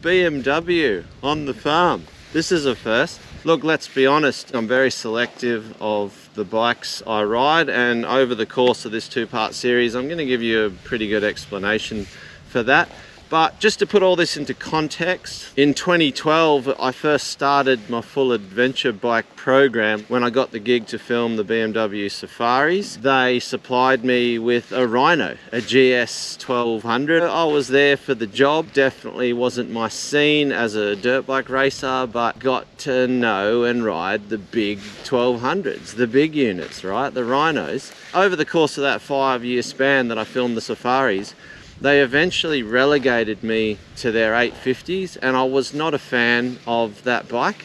BMW on the farm. This is a first. Look, let's be honest, I'm very selective of the bikes I ride, and over the course of this two-part series I'm going to give you a pretty good explanation for that. But just to put all this into context, in 2012 I first started my full adventure bike program when I got the gig to film the BMW safaris. They supplied me with a Rhino, a GS 1200. I was there for the job. Definitely wasn't my scene as a dirt bike racer, but got to know and ride the big 1200s, the big units, right? The Rhinos. Over the course of that 5-year span that I filmed the safaris, they eventually relegated me to their 850s, and I was not a fan of that bike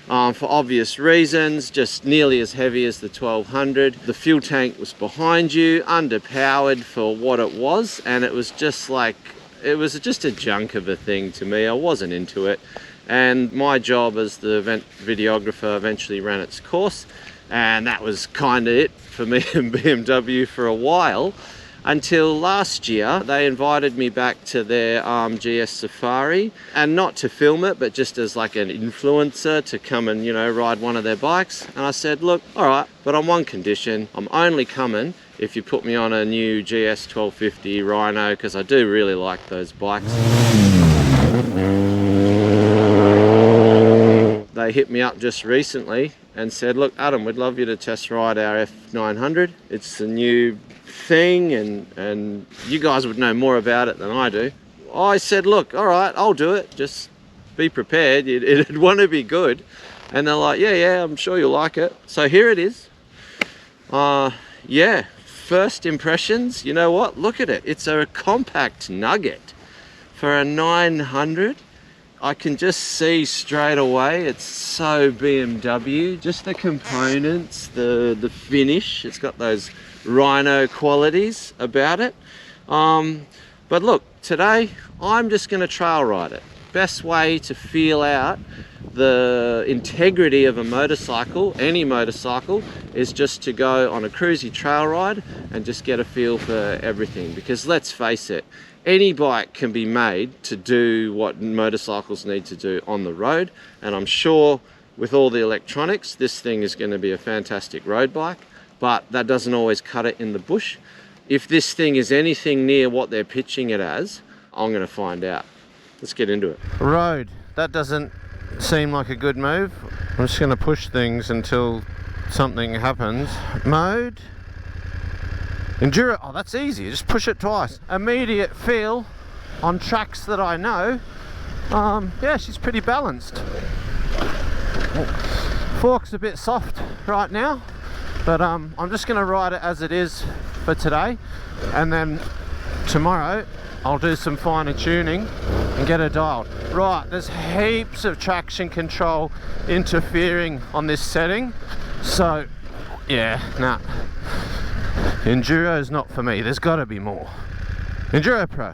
for obvious reasons. Just nearly as heavy as the 1200. The fuel tank was behind you, underpowered for what it was, and it was just like, it was just a junk of a thing to me. I wasn't into it, and my job as the event videographer eventually ran its course, and that was kind of it for me and BMW for a while. Until last year, they invited me back to their GS Safari, and not to film it, but just as like an influencer to come and, you know, ride one of their bikes. And I said, look, all right, but on one condition, I'm only coming if you put me on a new GS 1250 Rhino, because I do really like those bikes. They hit me up just recently and said, look, Adam, we'd love you to test ride our F900. It's a new thing, and you guys would know more about it than I do. I said, look, all right, I'll do it. Just be prepared. It'd want to be good. And they're like, yeah, I'm sure you'll like it. So here it is. Yeah, first impressions, you know what? Look at it. It's a compact nugget for a 900. I can just see straight away it's so BMW. Just the components, the finish, it's got those Rhino qualities about it. But look, today I'm just going to trail ride it. Best way to feel out the integrity of a motorcycle, any motorcycle, is just to go on a cruisy trail ride and just get a feel for everything. Because let's face it, any bike can be made to do what motorcycles need to do on the road, and I'm sure with all the electronics this thing is going to be a fantastic road bike, but that doesn't always cut it in the bush. If this thing is anything near what they're pitching it as, I'm going to find out. Let's get into it. Road, that doesn't seem like a good move. I'm just going to push things until something happens. Mode, Enduro, oh that's easy, just push it twice. Immediate feel on tracks that I know, yeah, she's pretty balanced. Fork's a bit soft right now, but I'm just going to ride it as it is for today, and then tomorrow I'll do some finer tuning and get her dialed. Right, there's heaps of traction control interfering on this setting, so yeah, nah. Enduro is not for me. There's got to be more. Enduro Pro.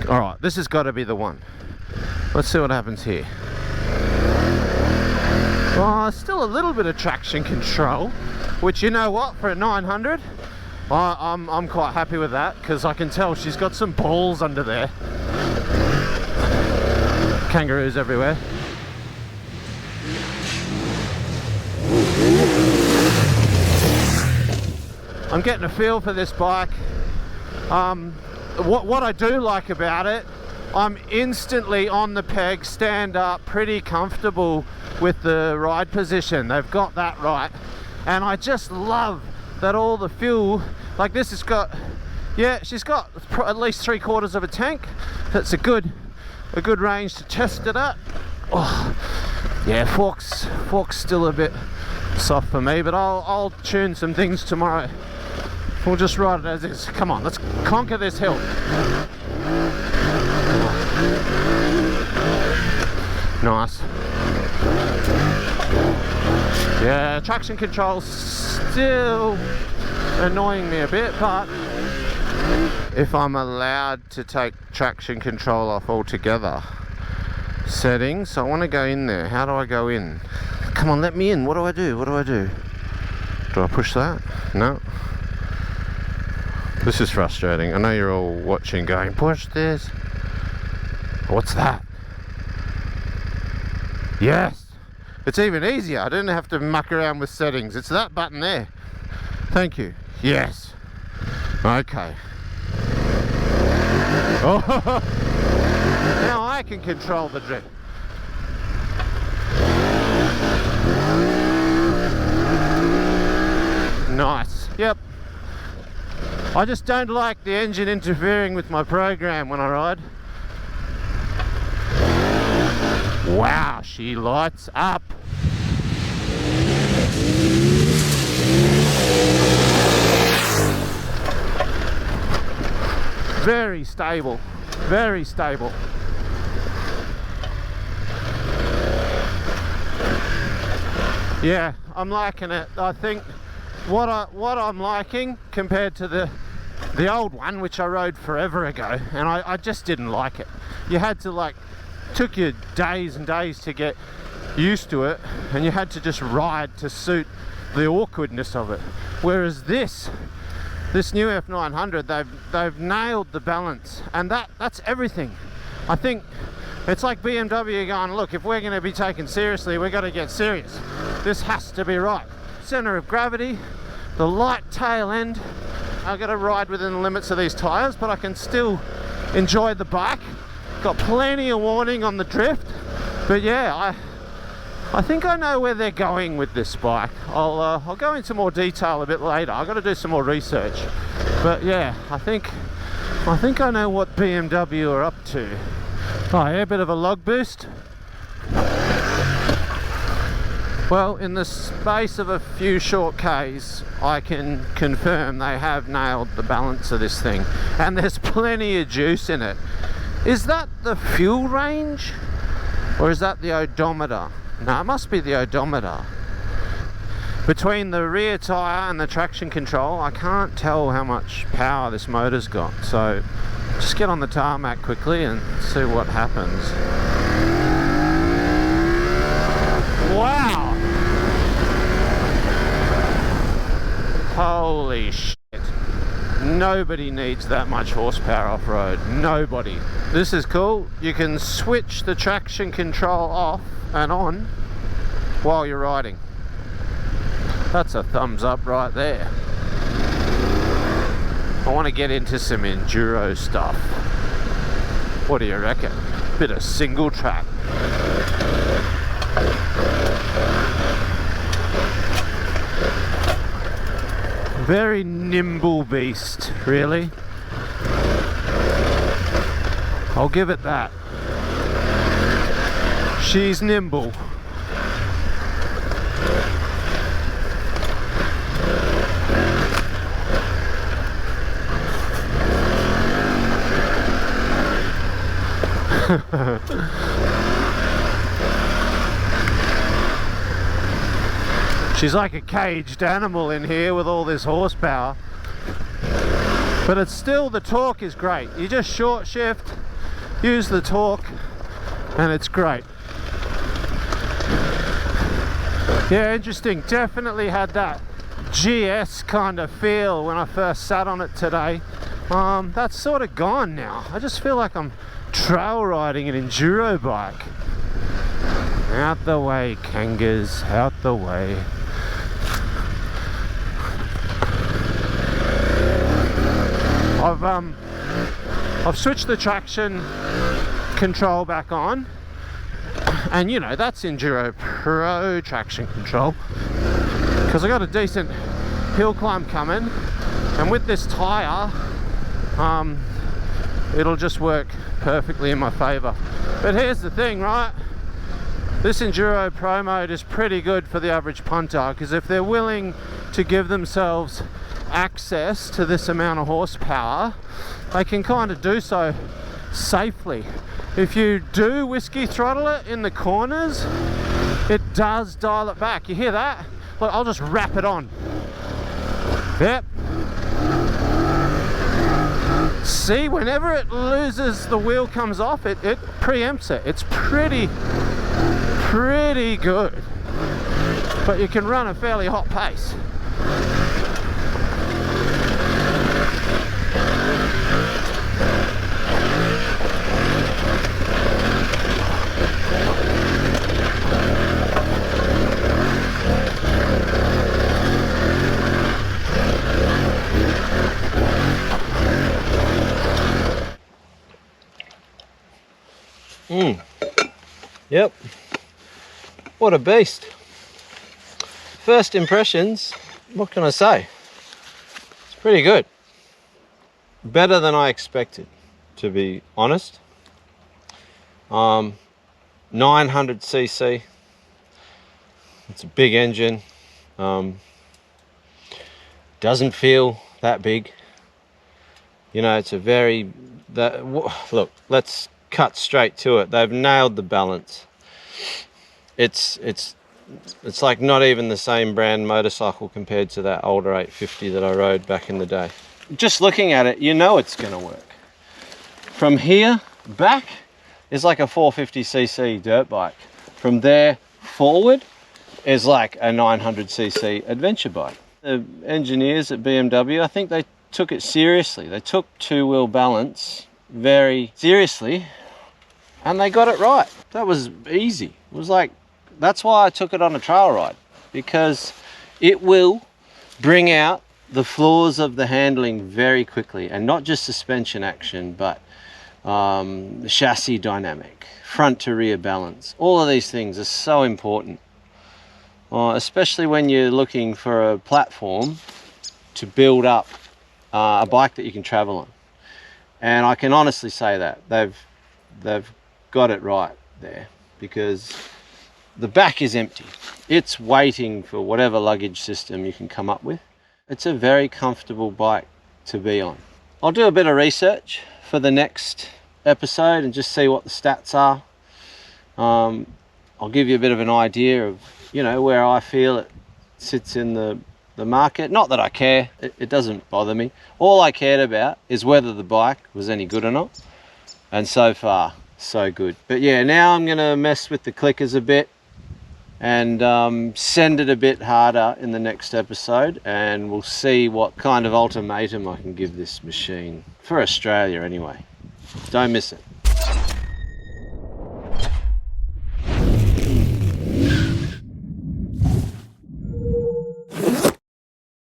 Alright, this has got to be the one. Let's see what happens here. Oh, still a little bit of traction control, which, you know what, for a 900, I'm quite happy with that, because I can tell she's got some balls under there. Kangaroos everywhere. I'm getting a feel for this bike. What I do like about it, I'm instantly on the peg, stand up, pretty comfortable with the ride position. They've got that right, and I just love that all the fuel, like this has got, yeah, she's got at least 3/4 of a tank. That's a good range to test it at. Oh, yeah, fork's still a bit soft for me, but I'll tune some things tomorrow. We'll just ride it as is. Come on, let's conquer this hill. Nice. Yeah, traction control's still annoying me a bit, but if I'm allowed to take traction control off altogether. Settings, I want to go in there. How do I go in? Come on, let me in. What do I do? What do I do? Do I push that? No. This is frustrating. I know you're all watching going, push this. What's that? Yes! It's even easier. I didn't have to muck around with settings. It's that button there. Thank you. Yes. Okay. Oh, now I can control the drift. Nice. Yep. I just don't like the engine interfering with my program when I ride. Wow, she lights up. Very stable. Very stable. Yeah, I'm liking it. I think what I'm liking compared to the old one, which I rode forever ago, and I just didn't like it. You had to like, took you days and days to get used to it, and you had to just ride to suit the awkwardness of it. Whereas this new F900, they've nailed the balance, and that's everything. I think it's like BMW going, look, if we're going to be taken seriously, we've got to get serious. This has to be right. Center of gravity, the light tail end. I've got to ride within the limits of these tires, but I can still enjoy the bike. Got plenty of warning on the drift, but yeah, I think I know where they're going with this bike. I'll go into more detail a bit later. I've got to do some more research, but yeah, I think I know what BMW are up to. Oh yeah, a bit of a log boost. Well, in the space of a few short Ks, I can confirm they have nailed the balance of this thing, and there's plenty of juice in it. Is that the fuel range, or is that the odometer? No, it must be the odometer. Between the rear tyre and the traction control, I can't tell how much power this motor's got, so just get on the tarmac quickly and see what happens. Wow! Holy shit. Nobody needs that much horsepower off-road. Nobody. This is cool. You can switch the traction control off and on while you're riding. That's a thumbs up right there. I want to get into some enduro stuff. What do you reckon? Bit of single track. Very nimble beast, really. I'll give it that. She's nimble. She's like a caged animal in here with all this horsepower. But it's still, the torque is great. You just short shift, use the torque, and it's great. Yeah, interesting. Definitely had that GS kind of feel when I first sat on it today. That's sort of gone now. I just feel like I'm trail riding an enduro bike. Out the way, Kangas, out the way. I've switched the traction control back on, and you know, that's Enduro Pro traction control, because I got a decent hill climb coming, and with this tire it'll just work perfectly in my favor. But here's the thing, right? This Enduro Pro mode is pretty good for the average punter, because if they're willing to give themselves access to this amount of horsepower, they can kind of do so safely. If you do whiskey throttle it in the corners, it does dial it back. You hear that? Look, I'll just wrap it on. Yep. See, whenever it loses, the wheel comes off, it preempts it. It's pretty good. But you can run a fairly hot pace. Yep, what a beast. First impressions, what can I say? It's pretty good. Better than I expected, to be honest. 900cc. It's a big engine. Doesn't feel that big. You know, it's a very... look, let's cut straight to it. They've nailed the balance. It's like not even the same brand motorcycle compared to that older 850 that I rode back in the day. Just looking at it, you know it's going to work. From here back is like a 450cc dirt bike. From there forward is like a 900cc adventure bike. The engineers at BMW, I think they took it seriously. They took two-wheel balance very seriously, and they got it right. That was easy. It was like, that's why I took it on a trail ride, because it will bring out the flaws of the handling very quickly, and not just suspension action, but the chassis dynamic, front to rear balance. All of these things are so important, especially when you're looking for a platform to build up a bike that you can travel on. And I can honestly say that they've got it right there, because the back is empty. It's waiting for whatever luggage system you can come up with. It's a very comfortable bike to be on. I'll do a bit of research for the next episode and just see what the stats are. I'll give you a bit of an idea of, you know, where I feel it sits in the market. Not that I care, it doesn't bother me. All I cared about is whether the bike was any good or not, and so far so good. But yeah, now I'm gonna mess with the clickers a bit and send it a bit harder in the next episode, and we'll see what kind of ultimatum I can give this machine, for Australia anyway. Don't miss it.